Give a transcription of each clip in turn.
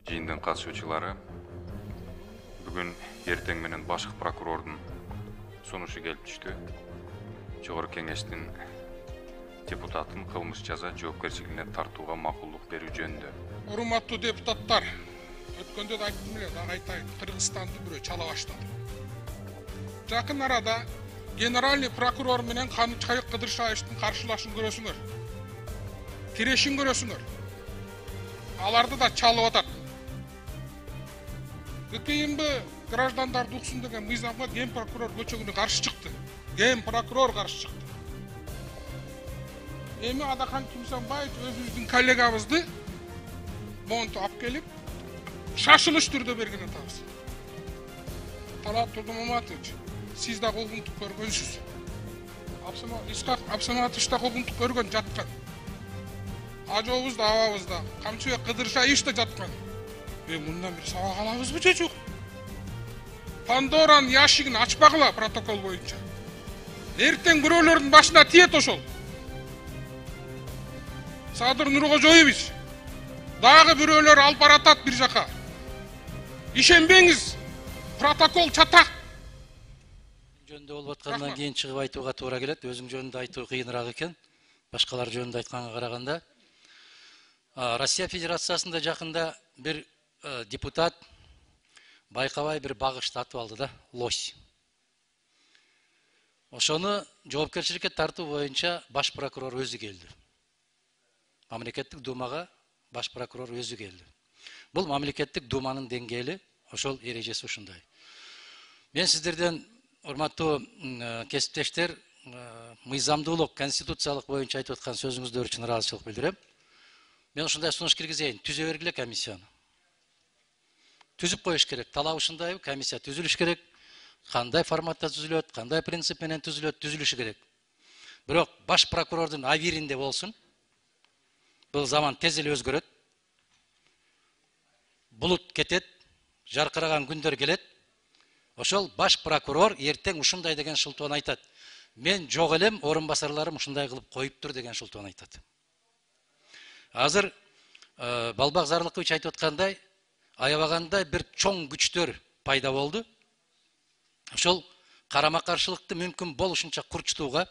Жиындын катышуучулары бүгүн эртең менен башкы прокурордун сунушу келип түштү. Жогорку кеңештин депутатын кылмыш жаза жоопкерчилигине тартууга макулдук берүү жөнүндө. Урматтуу депутаттар, өткөндө да айттым эле, дагы айтайын, Кыргызстанды бирөө чала баштады. Жакын арада генеральный прокурор менен Канычкайык Кыдыршаевдин каршылашын көрөсүңөр. Тирешин көрөсүңөр. Аларды да чалып атат. ГКМБ граждандар уксун деген мыйзамга ген прокурор көчөгүнө каршы чыкты. Ген прокурор каршы чыкты. Эми Адахан Кимсанбаев өзүбүздүн коллегабызды монту алып келип, шашылыш түрдө берген атабыз. Талап Турдумаматович, сиз да кулгунтук көргөнсүз. Исхак Абсаматович да кулгунтук көргөн, жаткан. Ажообуз да абабыз да, Камчыбек Кыдыршаевич да жаткан. Мындан бир сабак алабызбы же жок? Пандоранын ящигин ачпагыла протокол боюнча. Эртең бирөөлөрдүн башына тиет ошол. Садыр Нуркожоевич дагы бирөөлөр алып баратат бир жака. Ишенбеңиз, протокол чатак. Жөнүндө болуп аткандан кийин чыгып айтууга туура келет. Өзүң жөнүндө айтуу кыйыныраак экен. Башкалар жөнүндө айтканга караганда. Россия Федерациясында жакында бир депутат байкабай бир багыш татып алды да, лось. Ошону жоопкерчиликке тартуу боюнча баш прокурор өзү келди. Мамлекеттик думага баш прокурор өзү келди. Бул мамлекеттик думанын деңгээли, ошол эрежеси ушундай. Мен сиздерден, урматтуу кесиптештер, мыйзамдуулук, конституциялык боюнча айтып аткан сөзүңүздөр үчүн ыраазычылык билдирем. Мен ушундай сунуш киргизейин, түзө бергиле комиссияны. Түзүп коюш керек. Талап ушундай, комиссия түзүлүш керек. Кандай форматта түзүлөт, кандай принцип менен түзүлөт, түзүлүшү керек. Бирок баш прокурордун авиринде болсун. Бул заман тез эле өзгөрөт. Булут кетет, жаркыраган күндөр келет. Ошол баш прокурор эртең ушундай деген шылтоон айтат. Мен жок элем, орун басарларым ушундай кылып коюптур деген шылтоон айтат. Азыр Балбак Зарлыкович айтып аткандай, аябагандай бир чоң күчтөр пайда болду. Ошол карама каршылыкты мүмкүн болушунча курчтууга,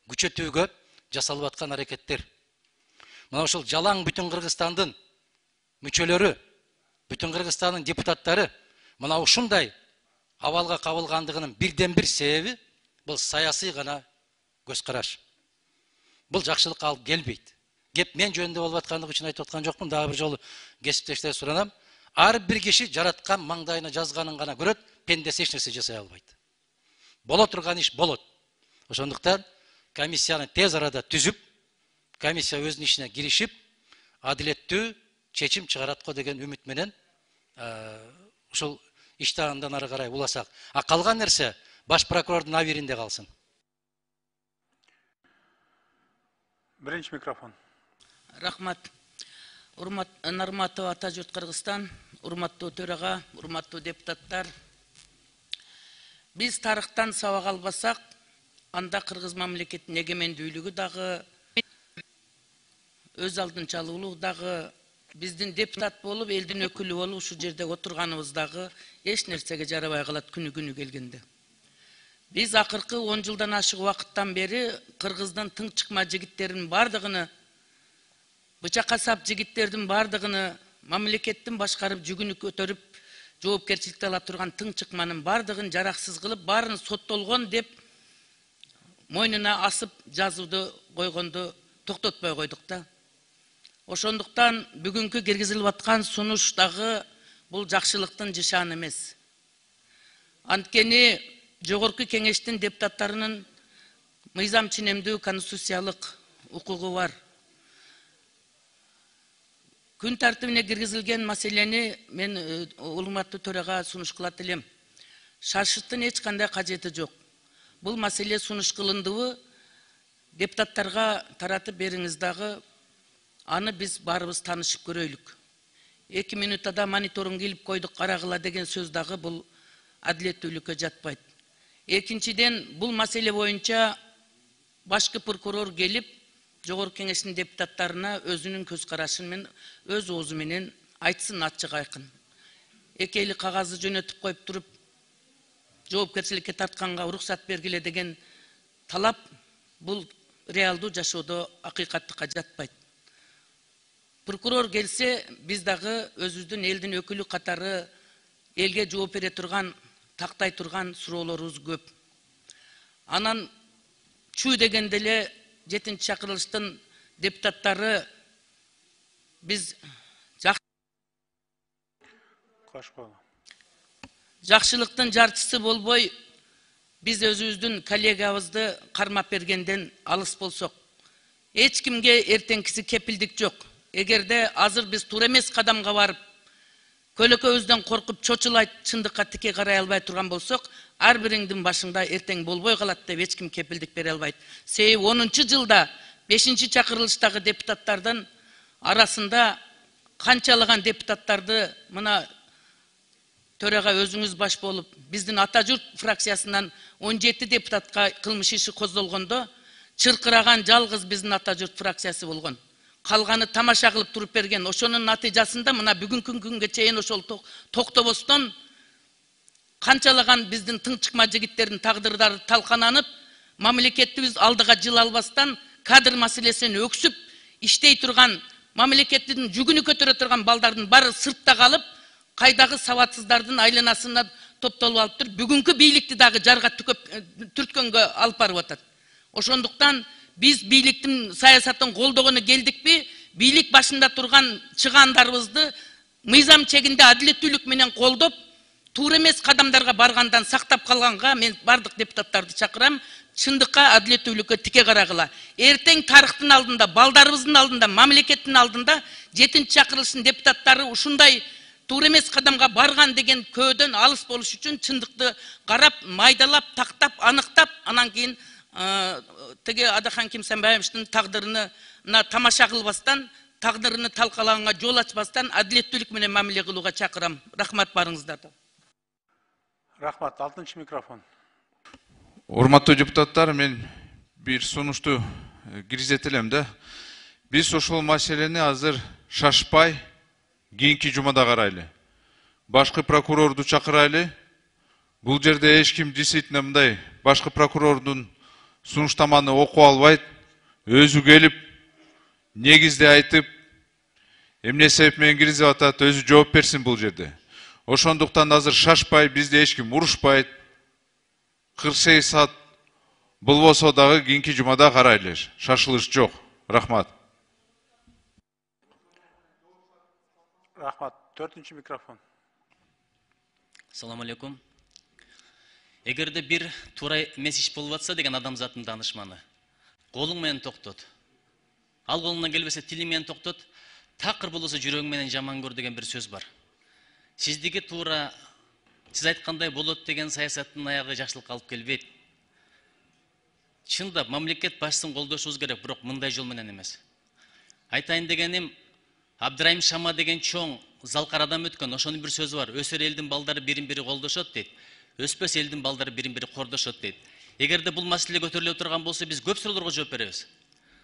күчөтүүгө жасалып аткан аракеттер. Мына ошол жалаң бүтүн Кыргызстандын мүчөлөрү, бүтүн Кыргызстандын депутаттары мына ушундай абалга кабылгандыгынын бирден бир себеби бул саясий гана көз караш. Бул жакшылыкка алып келбейт. Кеп мен жөнүндө болуп аткандыгы үчүн айтып аткан жокмун, дагы бир жолу кесиптештер суранам. Ар бир киши жараткан маңдайына жазганын гана көрөт, пендеси эч нерсе жасай албайт. Боло турган иш болот. Ошондуктан комиссияны тез арада түзүп, комиссия өзүнүн ишине киришип, адилеттүү чечим чыгарат го деген үмүт менен ушул ишти андан ары карай уласак. А калган нерсе баш прокурордун авиринде калсын. Биринчи микрофон. Рахмат. Нарматов Атажурт Кыргызстан, урматтуу төрага, урматтуу депутаттар. Биз тарыхтан сабак албасак, анда Кыргыз мамлекетинин эгемендүүлүгү дагы, өз алдынчалуулук дагы, биздин депутат болуп, элдин өкүлү болуп, ушу жерде отурганыбыз дагы эч нерсеге жарабай калат күнү келгенде. Биз акыркы 10 жылдан ашык убакыттан бери Кыргыздын тың чыкма жигиттеринин бардыгыны, бычакка сап жигиттердин бардыгыны, мамлекеттин башкарып жүгүнү көтөрүп, жоопкерчиликте ала турган тың чыкманын бардыгын жараксыз кылып, баарын соттолгон деп мойнуна асып жазууду койгонду токтотпой койдук да. Ошондуктан бүгүнкү киргизилип аткан сунуш дагы бул жакшылыктын жышаны эмес. Анткени жогорку кеңештин депутаттарынын мыйзам ченемдүү конституциялык укугу бар. Күн тартибине киргизилген маселени мен урматтуу төрага сунуш кылат элем. Шашыттын эч кандай кажети жок. Бул маселе сунуш кылындыбы депутаттарга таратып бериңиз дагы, аны биз баарыбыз таанышып көрөйлүк. 2 минутада мониторун килип койдук, карагыла деген сөз дагы бул адилеттүүлүккө жатпайт. Экинчиден, бул маселе боюнча башкы прокурор келип, жогорку кеңештин депутаттарына өзүнүн көз карашын мен өз оозу менен айтсын ачык айкын. Экейли кагазды жөнөтүп коюп туруп, жоопкерчиликке тартканга уруксат бергиле деген талап бул реалдуу жашоодо акыйкаттыкка жатпайт. Прокурор келсе, биз дагы өзүбүздүн элдин өкүлү катары элге жооп бере турган, тактай турган суроолорубуз көп. Анан чүй дегенде эле 7-чи чакырылыштын депутаттары биз жакшылыктын жарчысы болбой, биз өзүбүздүн коллегабызды кармап бергенден алыс болсок, эч кимге эртеңкиси кепилдик жок. Эгерде азыр биз туура эмес кадамга барып, көлөкөбүздөн коркуп чочулайт, чындыкка тике карай албай турган болсок, ар бириңдин башыңда эртең болбой калат деп эч ким кепилдик бере албайт. Себеби 10-жылда 5-чи чакырылыштагы депутаттардын арасында канчалаган депутаттарды мына төрага өзүңүз баш болуп, биздин Ата журт фракциясынан 17 депутатка кылмыш иши козголгондо, чыркыраган жалгыз биздин Ата журт фракциясы болгон. Калганы тамаша кылып туруп берген. Ошонун натыйжасында мына бүгүнкү күнгө чейин ошол токтобостон канчалаган биздин тыңчыкма жигиттердин тагдырдары талкананып, мамлекетибиз алдыга жыл албастан кадр маселесин өксүп иштей турган, мамлекеттин жүгүнү көтөрө турган балдардын баары сыртта калып, кайдагы сабатсыздардын айланасына топтолуп алыптыр. Бүгүнкү бийликти дагы жарга түрткөнгө алып барып атат. Ошондуктан биз бийликтин саясатын колдогону келдикпи, бийлик башында турган чыгандарыбызды мыйзам чегинде адилеттүүлүк менен колдоп, туура эмес кадамдарга баргандан сактап калганга мен бардык депутаттарды чакырам, чындыкка адилеттүүлүккө тике карагыла. Эртең тарыхтын алдында, балдарыбыздын алдында, мамлекеттин алдында 7-чи чакырылыштын депутаттары ушундай туура эмес кадамга барган деген көөдөн алыс болуш үчүн чындыкты карап, майдалап, тактап, аныктап, анан кийин теге Адахан Кимсанбаевичтин тагдырына тамаша кылбастан, тагдырыны талкалаганга жол ачпастан адилеттүүлүк менен мамиле кылууга чакырам. Рахмат барыңыздарга. Рахмат. 6-чы микрофон. Урматтуу депутаттар, мен бир сунушту киргизетелем да. Биз ошол маселени азыр шашпай, кийинки жумада карайлы. Башкы прокурорду чакырайлы. Бул жерде эч ким действительно мындай башкы прокурордун сунуштаманы окуп албайт, өзү келип, негизде айтып, эмне себеп менен киргизип атат, өзү жооп берсин бул жерде. Ошондуктан азыр шашпай, бизде эч ким урушпайт. 48 саат болбосо дагы кийинки жумада карайлы. Шашылыш жок. Рахмат. Рахмат. 4-чы микрофон. Assalamu alaikum. Эгерде бир туура эмес иш болуп атса деген адамзаттын данышманы, колуң менен токтот. Ал колуңдан келбесе тилиң менен токтот. Такыр болсо жүрөгүң менен жаман көр деген бир сөз бар. Сиздики туура сиз айткандай болот деген саясаттын аягы жакшылыкка алып келбейт. Чындап мамлекет башчысын колдошубуз керек, бирок мындай жол менен эмес. Айтайын дегеним, Абдырайым Шама деген чоң залкар адам өткөн, ошонун бир сөзү бар. Өсөр элдин балдары бирин-бири колдошот дейт. Өспөс элдин балдары бирин-бири кордошот дейт. Эгерде бул маселе көтөрүлө турган болсо, биз көп суроолорго жооп беребиз.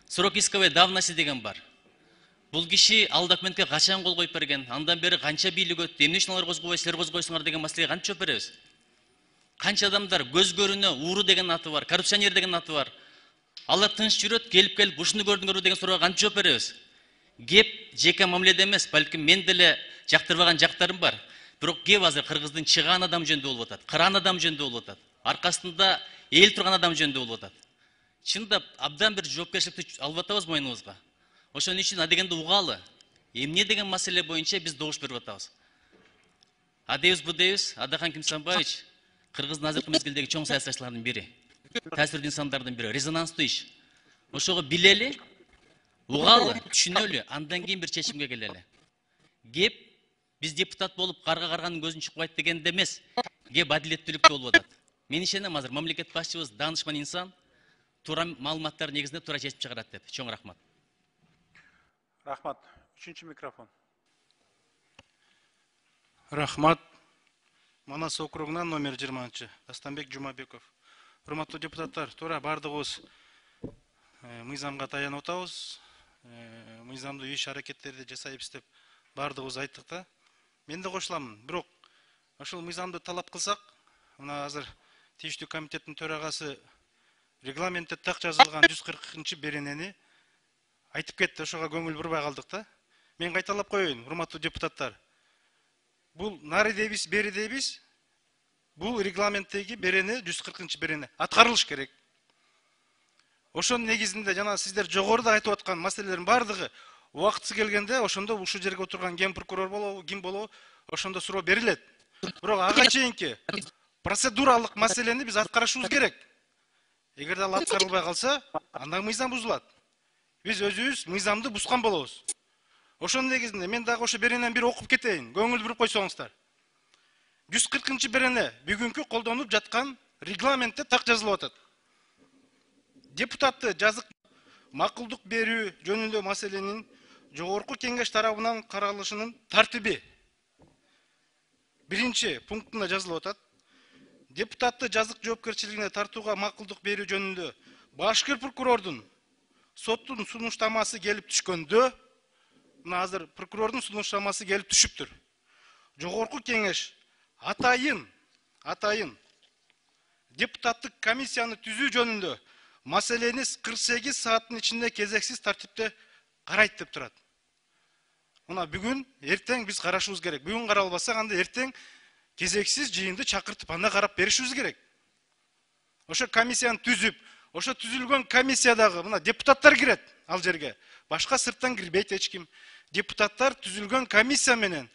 Срок исковой давности деген бар. Бул киши ал документке качан кол коюп берген, андан бери канча бийлик өттү, эмне үчүн алар козгобой, силер козгойсуңар деген маселеге кантип жооп беребиз? Канча адамдар көз көрүнө ууру деген аты бар, коррупционер деген аты бар. Алар тынч жүрөт, келип ушуну көрдүңөрбү деген суроого кантип жооп беребиз? Кеп жеке мамиледе эмес, балким мен деле жактырбаган жактарым бар. Бирок кеп азыр кыргыздын чыган адам жөнүндө болуп атат, кыран адам жөнүндө болуп атат. Аркасында эл турган адам жөнүндө болуп атат. Чындап абдан бир жоопкерчиликти алып атабыз мойнубузга. Ошон үчүн адегенде угалы. Эмне деген маселе боюнча биз добуш берип атабыз. Адебиз бу дейбиз, Адахан Кимсанбаевич кыргыздын азыркы мезгилдеги чоң саясатчылардын бири. Таасирдүү инсандардын бири, резонанстуу иш. Ошого билели, угалы, түшүнөлү, андан кийин бир чечимге келели. Кеп биз депутат болуп карга карганын көзүн чукпайт дегенде эмес, кеп адилеттүүлүктө болуп атат. Мен ишенем азыр мамлекет башчыбыз даанышман инсан, туура маалыматтар негизинде туура чечип чыгарат деп. Чоң рахмат. Рахмат. 3-чы микрофон. Рахмат. Манас округунан номер 20-чы. Астанбек Жумабеков. Урматтуу депутаттар, туура бардыгыбыз мыйзамга таянып атабыз. Мыйзамдуу иш аракеттерди жасайбыз деп бардығыбыз айттық да. Мен де қошыламын. Бирок ошол мыйзамды талап кылсак, мына азыр тийиштүү комитеттин төрагасы регламентте так жазылган 140-чы беренени айтып кетти, ошого көңүл бурбай калдык да. Мен кайталап коеюн, урматтуу депутаттар. Бул нары дейбиз, бери дейбиз. Бул регламенттеги берени 140-чы берени аткарылыш керек. Ошонун негизинде жана сиздер жогоруда айтып аткан маселелердин бардыгы убактысы келгенде ошондо ушул жерге отурган ген прокурор болобу, ким болобу, ошондо суроо берилет. Бирок ага чейинки процедуралык маселени биз аткарышыбыз керек. Эгерде ал аткарылбай калса, анда мыйзам бузулат. Биз өзүбүз мыйзамды бузган болобуз. Ошонун негизинде мен дагы ошо беренен бир окуп кетейин, көңүл буруп койсоңуздар. 140-чы берене бүгүнкү колдонуп жаткан регламентте так жазылып атат. Депутатты жазык макулдук берүү жөнүндө маселенин жогорку кеңеш тарабынан каралышынын тартиби 1-чи пунктунда жазылып атат. Депутатты жазык жоопкерчилигине тартууга макулдук берүү жөнүндө башкы прокурордун соттун сунуштамасы келип түшкөндө, мына азыр прокурордун сунуштамасы келип түшүптүр. Жогорку кеңеш атайын депутаттык комиссияны түзүү жөнүндө маселени 48 сааттын ичинде кезексиз тартипте карайт деп турат. Мына бүгүн, эртең биз карашыбыз керек. Бүгүн каралбаса, анда эртең кезексиз жыйынды чакыртып анда карап беришибиз керек. Ошо комиссияны түзүп, ошо түзүлгөн комиссиядагы мына депутаттар кирет ал жерге. Башка сырттан кирбейт эч ким. Депутаттар түзүлгөн комиссия менен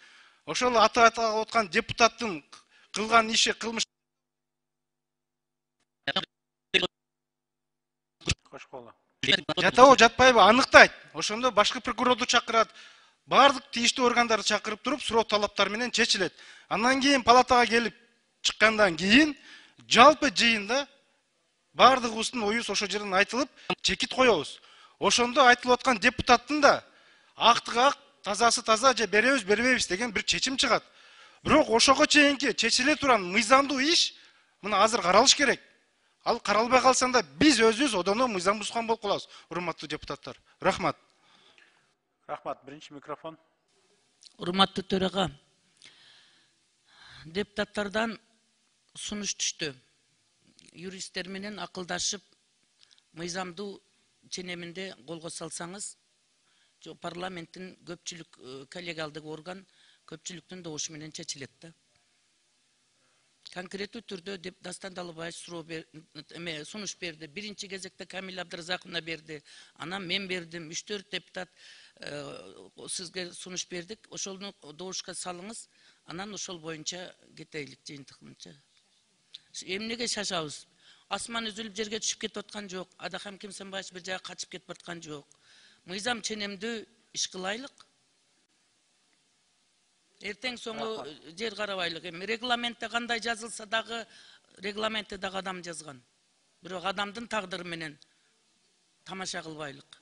ошол аталып аткан депутаттын кылган иши, кылмыш жатабы, жатпайбы аныктайт. Ошондо башкы прокурорду чакырат, бардык тийиштүү органдарды чакырып туруп, суроо талаптар менен чечилет. Андан кийин палатага келип чыккандан кийин жалпы жыйында бардыгыбыздын оюбуз ошо жерден айтылып, чекит коебуз. Ошондо айтылып аткан депутаттын да актыгы ак, тазасы таза же беребиз, бербейбиз деген бир чечим чыгат. Бирок ошого чейинки чечиле турган мыйзамдуу иш мына азыр каралыш керек. Ал каралбай калсанда биз өзүбүз одоно мыйзам бузган болуп калабыз, урматтуу депутаттар. Рахмат. Рахмат. 1-чи микрофон. Урматтуу төрага, депутаттардан сунуш түштү. Юристтер менен акылдашып, мыйзамдуу ченеминде колго салсаңыз, парламенттин көпчүлүк коллегиалдык орган көпчүлүктүн добушу менен чечилет да. Конкреттүү түрдө Дастан Далыбаев сунуш берди. 1-чи кезекте Камил Абдыразаковна берди. Анан мен бердим. 3-4 депутат сизге сунуш бердик. Ошону добушка салыңыз. Анан ошол боюнча кетейлик жыйынтыгынча. Эмнеге шашабыз? Асман үзүлүп жерге түшүп кетип аткан жок. Адахам Кемсенбаев бир жака качып кетип аткан жок. Мыйзам ченемдүү иш кылайлык. Эртең соңу жер карабайлык. Эми регламентте кандай жазылса дагы регламентте дагы адам жазган. Бирок адамдын тагдыры менен тамаша кылбайлык.